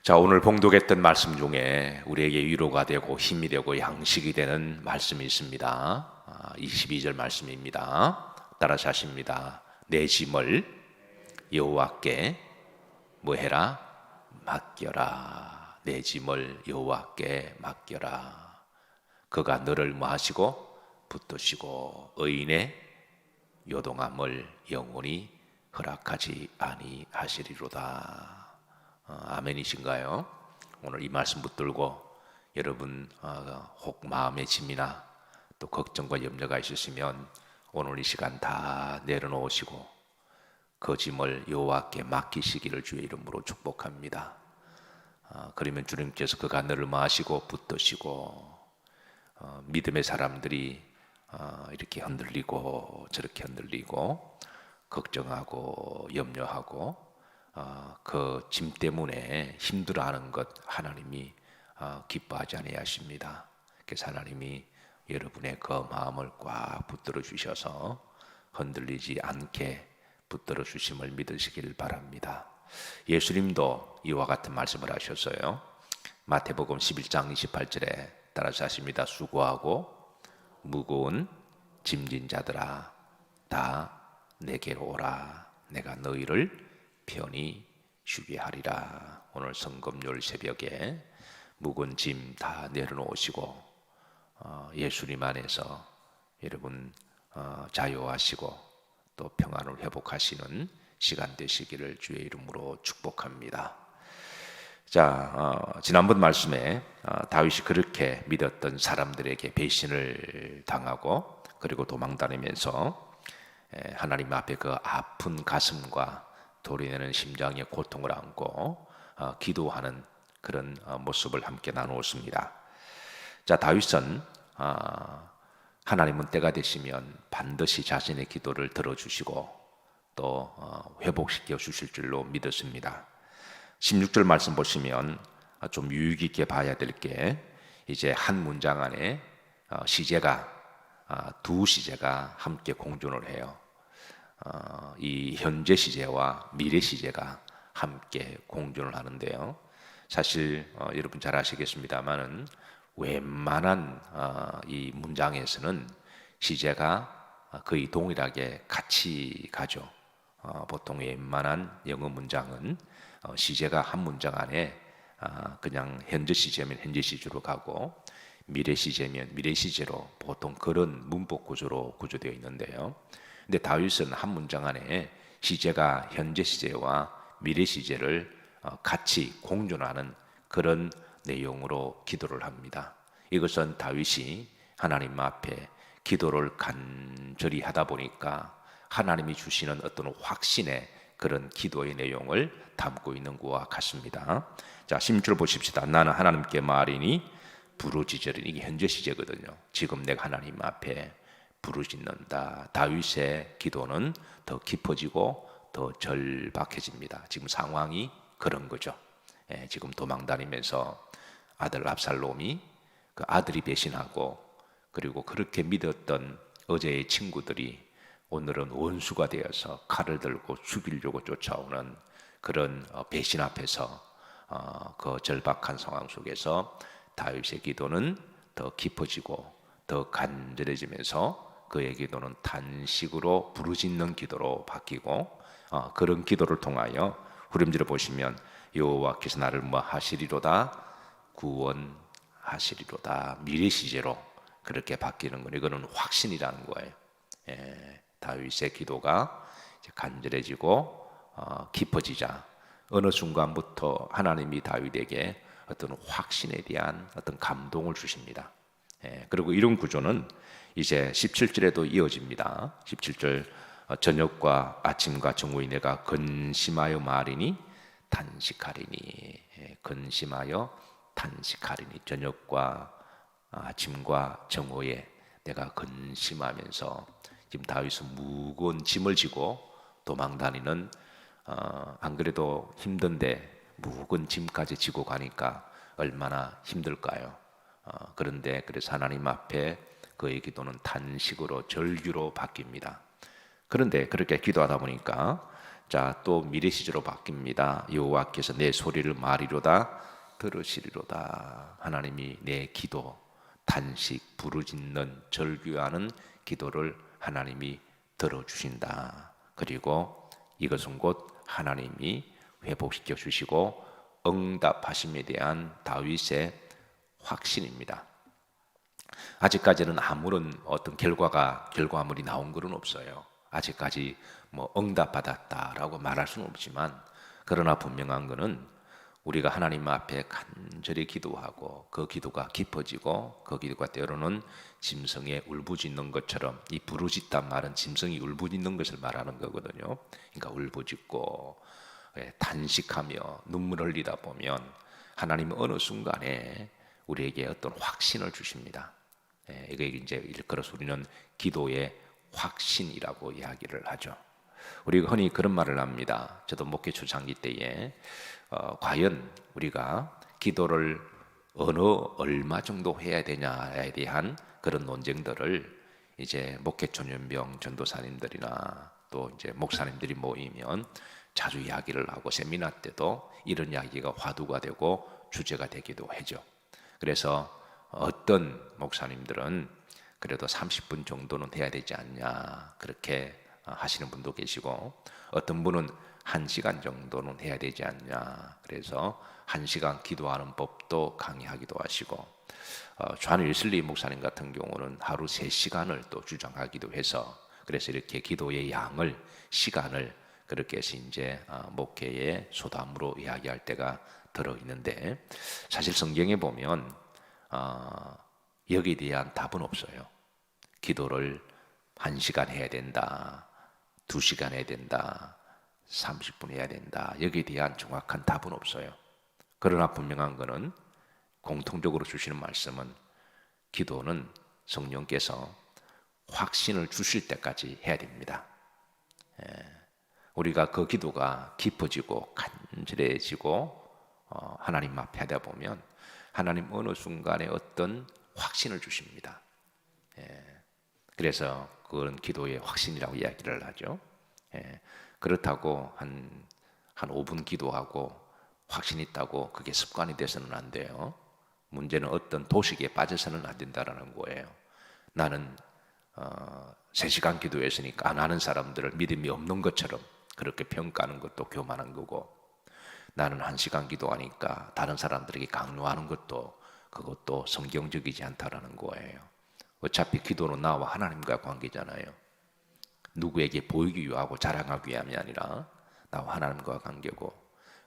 자, 오늘 봉독했던 말씀 중에 우리에게 위로가 되고 힘이 되고 양식이 되는 말씀이 있습니다. 22절 말씀입니다. 따라서 하십니다. 내 짐을 여호와께 뭐해라? 맡겨라. 내 짐을 여호와께 맡겨라. 그가 너를 뭐하시고 붙드시고 의인의 요동함을 영원히 허락하지 아니하시리로다. 아멘이신가요? 오늘 이 말씀 붙들고 여러분 혹 마음의 짐이나 또 걱정과 염려가 있으시면 오늘 이 시간 다 내려놓으시고 그 짐을 여호와께 맡기시기를 주의 이름으로 축복합니다. 그러면 주님께서 그가 너를 마시고 붙드시고 믿음의 사람들이 이렇게 흔들리고 저렇게 흔들리고 걱정하고 염려하고 그 짐 때문에 힘들어하는 것 하나님이 기뻐하지 아니하십니다. 그래서 하나님이 여러분의 그 마음을 꽉 붙들어 주셔서 흔들리지 않게 붙들어 주심을 믿으시길 바랍니다. 예수님도 이와 같은 말씀을 하셨어요. 마태복음 11장 28절에 따라서 하십니다. 수고하고 무거운 짐진 자들아 다 내게로 오라. 내가 너희를 편히 쉬게 하리라. 오늘 성금요일 새벽에 묵은 짐 다 내려놓으시고 예수님 안에서 여러분 자유하시고 또 평안을 회복하시는 시간 되시기를 주의 이름으로 축복합니다. 자, 지난번 말씀에 다윗이 그렇게 믿었던 사람들에게 배신을 당하고 그리고 도망다니면서 하나님 앞에 그 아픈 가슴과 도리내는 심장의 고통을 안고 기도하는 그런 모습을 함께 나누었습니다. 자, 다윗은 하나님은 때가 되시면 반드시 자신의 기도를 들어주시고 또 회복시켜 주실 줄로 믿었습니다. 16절 말씀 보시면 좀 유익 있게 봐야 될 게 이제 한 문장 안에 두 시제가 함께 공존을 해요. 이 현재 시제와 미래 시제가 함께 공존을 하는데요. 사실 여러분 잘 아시겠습니다만은 웬만한 이 문장에서는 시제가 거의 동일하게 같이 가죠. 보통 웬만한 영어 문장은 시제가 한 문장 안에 그냥 현재 시제면 현재 시제로 가고 미래 시제면 미래 시제로 보통 그런 문법 구조로 구조되어 있는데요. 근데 다윗은 한 문장 안에 시제가 현재 시제와 미래 시제를 같이 공존하는 그런 내용으로 기도를 합니다. 이것은 다윗이 하나님 앞에 기도를 간절히 하다 보니까 하나님이 주시는 어떤 확신의 그런 기도의 내용을 담고 있는 것과 같습니다. 자, 16절 보십시다. 나는 하나님께 말이니 부르짖으리니. 이게 현재 시제거든요. 지금 내가 하나님 앞에 부르짖는다. 다윗의 기도는 더 깊어지고 더 절박해집니다. 지금 상황이 그런 거죠. 지금 도망다니면서 아들 압살롬이 그 아들이 배신하고 그리고 그렇게 믿었던 어제의 친구들이 오늘은 원수가 되어서 칼을 들고 죽이려고 쫓아오는 그런 배신 앞에서 그 절박한 상황 속에서 다윗의 기도는 더 깊어지고 더 간절해지면서 그의 기도는 단식으로 부르짖는 기도로 바뀌고 그런 기도를 통하여 후렴지를 보시면 여호와께서 나를 뭐 하시리로다 구원하시리로다 미래 시제로 그렇게 바뀌는 건 이거는 확신이라는 거예요. 다윗의 기도가 이제 간절해지고 깊어지자 어느 순간부터 하나님이 다윗에게 어떤 확신에 대한 어떤 감동을 주십니다. 그리고 이런 구조는 이제 17절에도 이어집니다. 17절 저녁과 아침과 정오에 내가 근심하여 말이니 탄식하리니. 근심하여 탄식하리니. 저녁과 아침과 정오에 내가 근심하면서 지금 다윗은 무거운 짐을 지고 도망다니는 안 그래도 힘든데 무거운 짐까지 지고 가니까 얼마나 힘들까요? 그런데 그래서 하나님 앞에 그의 기도는 탄식으로 절규로 바뀝니다. 그런데 그렇게 기도하다 보니까 자, 또 미래 시제로 바뀝니다. 여호와께서 내 소리를 말이로다 들으시리로다. 하나님이 내 기도, 단식, 부르짖는, 절규하는 기도를 하나님이 들어주신다. 그리고 이것은 곧 하나님이 회복시켜 주시고 응답하심에 대한 다윗의 확신입니다. 아직까지는 아무런 어떤 결과물이 나온 것은 없어요. 아직까지 뭐 응답받았다라고 말할 수는 없지만, 그러나 분명한 것은 우리가 하나님 앞에 간절히 기도하고 그 기도가 깊어지고 그 기도가 때로는 짐승의 울부짖는 것처럼, 이 부르짖단 말은 짐승이 울부짖는 것을 말하는 거거든요. 그러니까 울부짖고 단식하며 눈물 흘리다 보면 하나님은 어느 순간에 우리에게 어떤 확신을 주십니다. 이게 이제 일컬어서 우리는 기도의 확신이라고 이야기를 하죠. 우리가 흔히 그런 말을 합니다. 저도 목회 초창기 때에 과연 우리가 기도를 얼마 정도 해야 되냐에 대한 그런 논쟁들을 이제 목회 초년병 전도사님들이나 또 이제 목사님들이 모이면 자주 이야기를 하고, 세미나 때도 이런 이야기가 화두가 되고 주제가 되기도 하죠. 그래서 어떤 목사님들은 그래도 30분 정도는 돼야 되지 않냐 그렇게 하시는 분도 계시고, 어떤 분은 1시간 정도는 해야 되지 않냐, 그래서 1시간 기도하는 법도 강의하기도 하시고, 존 윌슬리 목사님 같은 경우는 하루 3시간을 또 주장하기도 해서, 그래서 이렇게 기도의 양을, 시간을 그렇게 해서 이제 목회의 소담으로 이야기할 때가 들어있는데, 사실 성경에 보면 여기에 대한 답은 없어요. 기도를 1시간 해야 된다, 2시간 해야 된다, 30분 해야 된다, 여기에 대한 정확한 답은 없어요. 그러나 분명한 것은, 공통적으로 주시는 말씀은, 기도는 성령께서 확신을 주실 때까지 해야 됩니다. 우리가 그 기도가 깊어지고 간절해지고 하나님 앞에 하다 보면 하나님 어느 순간에 어떤 확신을 주십니다. 그래서 그건 기도의 확신이라고 이야기를 하죠. 그렇다고 한 5분 기도하고 확신 있다고 그게 습관이 돼서는 안 돼요. 문제는 어떤 도식에 빠져서는 안 된다라는 거예요. 나는 3시간 기도했으니까 안 하는 사람들을 믿음이 없는 것처럼 그렇게 평가하는 것도 교만한 거고, 나는 1시간 기도하니까 다른 사람들에게 강요하는 것도, 그것도 성경적이지 않다라는 거예요. 어차피 기도는 나와 하나님과 관계잖아요. 누구에게 보이기 위하고 자랑하기 위함이 아니라 나와 하나님과 관계고,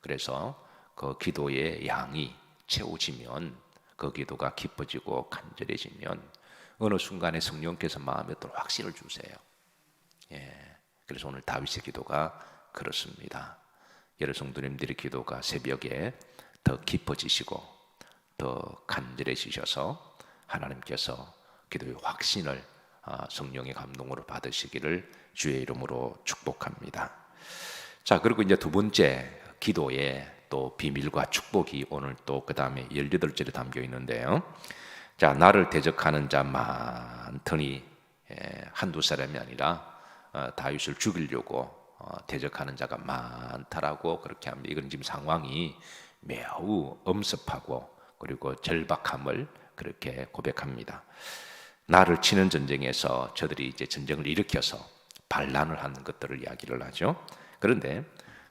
그래서 그 기도의 양이 채워지면, 그 기도가 깊어지고 간절해지면 어느 순간에 성령께서 마음에 어떤 확신을 주세요. 그래서 오늘 다윗의 기도가 그렇습니다. 여러 성도님들의 기도가 새벽에 더 깊어지시고 더 간절해지셔서 하나님께서 기도의 확신을 성령의 감동으로 받으시기를 주의 이름으로 축복합니다. 자, 그리고 이제 두 번째 기도의 또 비밀과 축복이 오늘 또 그 다음에 18절에 담겨 있는데요. 자, 나를 대적하는 자 많더니, 한두 사람이 아니라 다윗을 죽이려고 대적하는 자가 많다라고 그렇게 합니다. 이건 지금 상황이 매우 엄습하고 그리고 절박함을 그렇게 고백합니다. 나를 치는 전쟁에서 저들이 이제 전쟁을 일으켜서 반란을 하는 것들을 이야기를 하죠. 그런데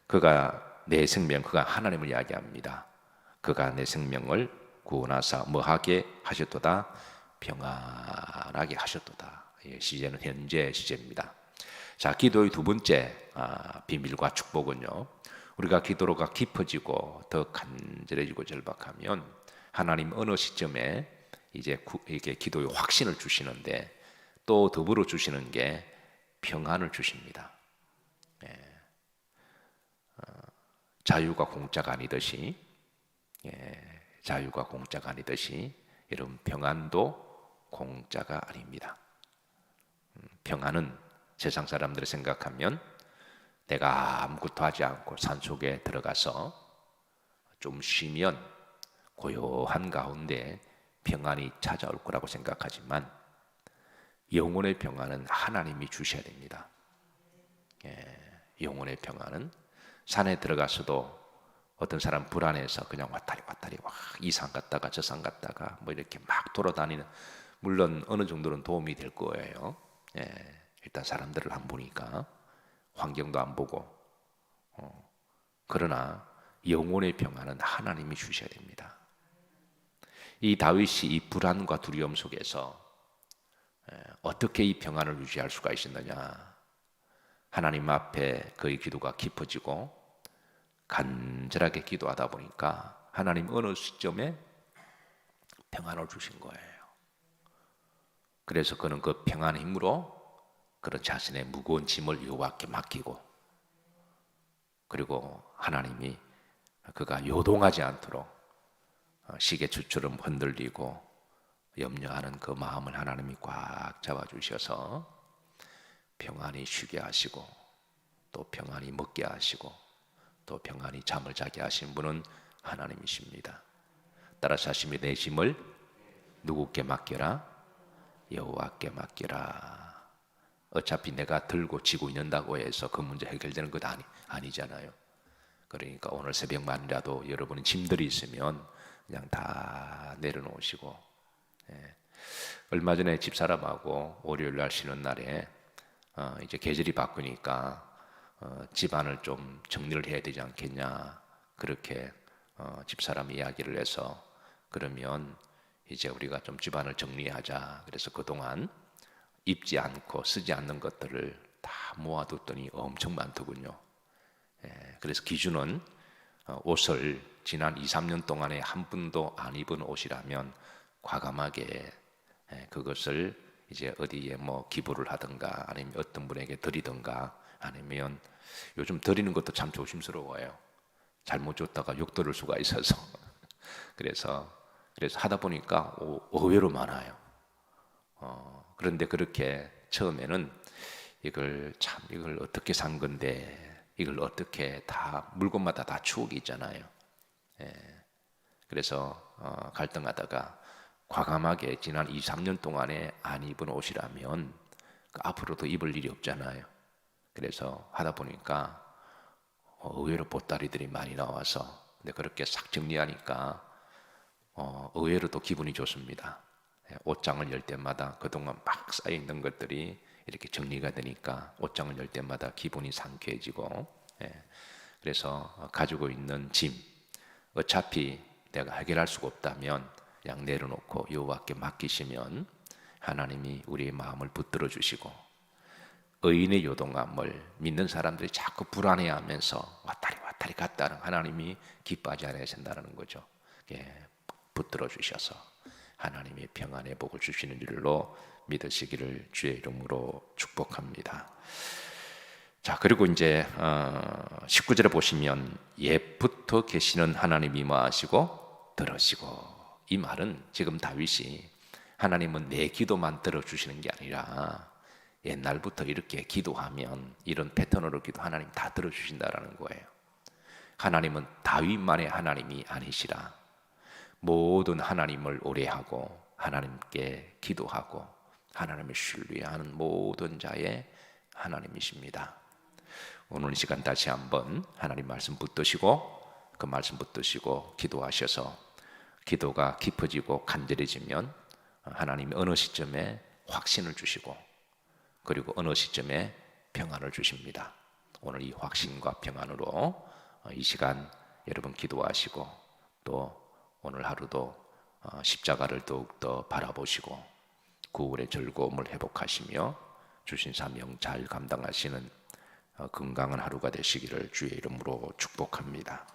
그가 하나님을 이야기합니다. 그가 내 생명을 구원하사 뭐하게 하셨도다? 평안하게 하셨도다. 시제는 현재 시제입니다. 자, 기도의 두 번째 비밀과 축복은요, 우리가 기도가 깊어지고 더 간절해지고 절박하면 하나님 어느 시점에 이제 이게 기도의 확신을 주시는데, 또 더불어 주시는 게 평안을 주십니다. 자유가 공짜가 아니듯이, 자유가 공짜가 아니듯이 여러분, 평안도 공짜가 아닙니다. 평안은 세상 사람들이 생각하면 내가 아무것도 하지 않고 산속에 들어가서 좀 쉬면 고요한 가운데 평안이 찾아올 거라고 생각하지만, 영혼의 평안은 하나님이 주셔야 됩니다. 영혼의 평안은 산에 들어가서도 어떤 사람 불안해서 그냥 왔다리 이 산 갔다가 저 산 갔다가 뭐 이렇게 막 돌아다니는, 물론 어느 정도는 도움이 될 거예요. 일단 사람들을 안 보니까 환경도 안 보고. 그러나 영혼의 평안은 하나님이 주셔야 됩니다. 이 다윗이 이 불안과 두려움 속에서 어떻게 이 평안을 유지할 수가 있었느냐? 하나님 앞에 그의 기도가 깊어지고 간절하게 기도하다 보니까 하나님 어느 시점에 평안을 주신 거예요. 그래서 그는 그 평안의 힘으로 그런 자신의 무거운 짐을 여호와께 맡기고, 그리고 하나님이 그가 요동하지 않도록 시계추처럼 흔들리고 염려하는 그 마음을 하나님이 꽉 잡아주셔서 평안히 쉬게 하시고, 또 평안히 먹게 하시고, 또 평안히 잠을 자게 하신 분은 하나님이십니다. 따라서 하시며 내 짐을 누구께 맡겨라? 여호와께 맡겨라. 어차피 내가 들고 지고 있는다고 해서 그 문제 해결되는 것 아니잖아요. 그러니까 오늘 새벽만이라도 여러분이 짐들이 있으면 그냥 다 내려놓으시고. 얼마 전에 집사람하고 월요일 날 쉬는 날에 이제 계절이 바꾸니까 집안을 좀 정리를 해야 되지 않겠냐, 그렇게 집사람이 이야기를 해서, 그러면 이제 우리가 좀 집안을 정리하자. 그래서 그동안 입지 않고 쓰지 않는 것들을 다 모아뒀더니 엄청 많더군요. 그래서 기준은 옷을 지난 2, 3년 동안에 한 번도 안 입은 옷이라면 과감하게 그것을 이제 어디에 뭐 기부를 하든가, 아니면 어떤 분에게 드리든가, 아니면 요즘 드리는 것도 참 조심스러워요. 잘못 줬다가 욕 들을 수가 있어서. 그래서 하다 보니까 의외로 많아요. 그런데 그렇게 처음에는 이걸 어떻게 산 건데, 이걸 어떻게 다 물건마다 다 추억이 있잖아요. 그래서 갈등하다가 과감하게 지난 2, 3년 동안에 안 입은 옷이라면 앞으로도 입을 일이 없잖아요. 그래서 하다 보니까 의외로 보따리들이 많이 나와서, 근데 그렇게 싹 정리하니까 의외로 또 기분이 좋습니다. 옷장을 열 때마다 그동안 막 쌓여있는 것들이 이렇게 정리가 되니까 옷장을 열 때마다 기분이 상쾌해지고, 그래서 가지고 있는 짐, 어차피 내가 해결할 수가 없다면 그냥 내려놓고 여호와께 맡기시면 하나님이 우리의 마음을 붙들어 주시고, 의인의 요동함을 믿는 사람들이 자꾸 불안해하면서 왔다리 갔다 하는 하나님이 기뻐하지 않으신다는 거죠. 붙들어 주셔서 하나님의 평안의 복을 주시는 일로 믿으시기를 주의 이름으로 축복합니다. 자, 그리고 이제 19절에 보시면 옛부터 계시는 하나님이 임하시고 들으시고, 이 말은 지금 다윗이 하나님은 내 기도만 들어주시는 게 아니라 옛날부터 이렇게 기도하면 이런 패턴으로 기도 하나님 다 들어주신다라는 거예요. 하나님은 다윗만의 하나님이 아니시라 모든 하나님을 오래하고 하나님께 기도하고 하나님을 신뢰하는 모든 자의 하나님이십니다. 오늘 이 시간 다시 한번 하나님 말씀 붙드시고, 그 말씀 붙드시고 기도하셔서 기도가 깊어지고 간절해지면 하나님이 어느 시점에 확신을 주시고, 그리고 어느 시점에 평안을 주십니다. 오늘 이 확신과 평안으로 이 시간 여러분 기도하시고, 또 오늘 하루도 십자가를 더욱더 바라보시고 구원의 즐거움을 회복하시며 주신 사명 잘 감당하시는 건강한 하루가 되시기를 주의 이름으로 축복합니다.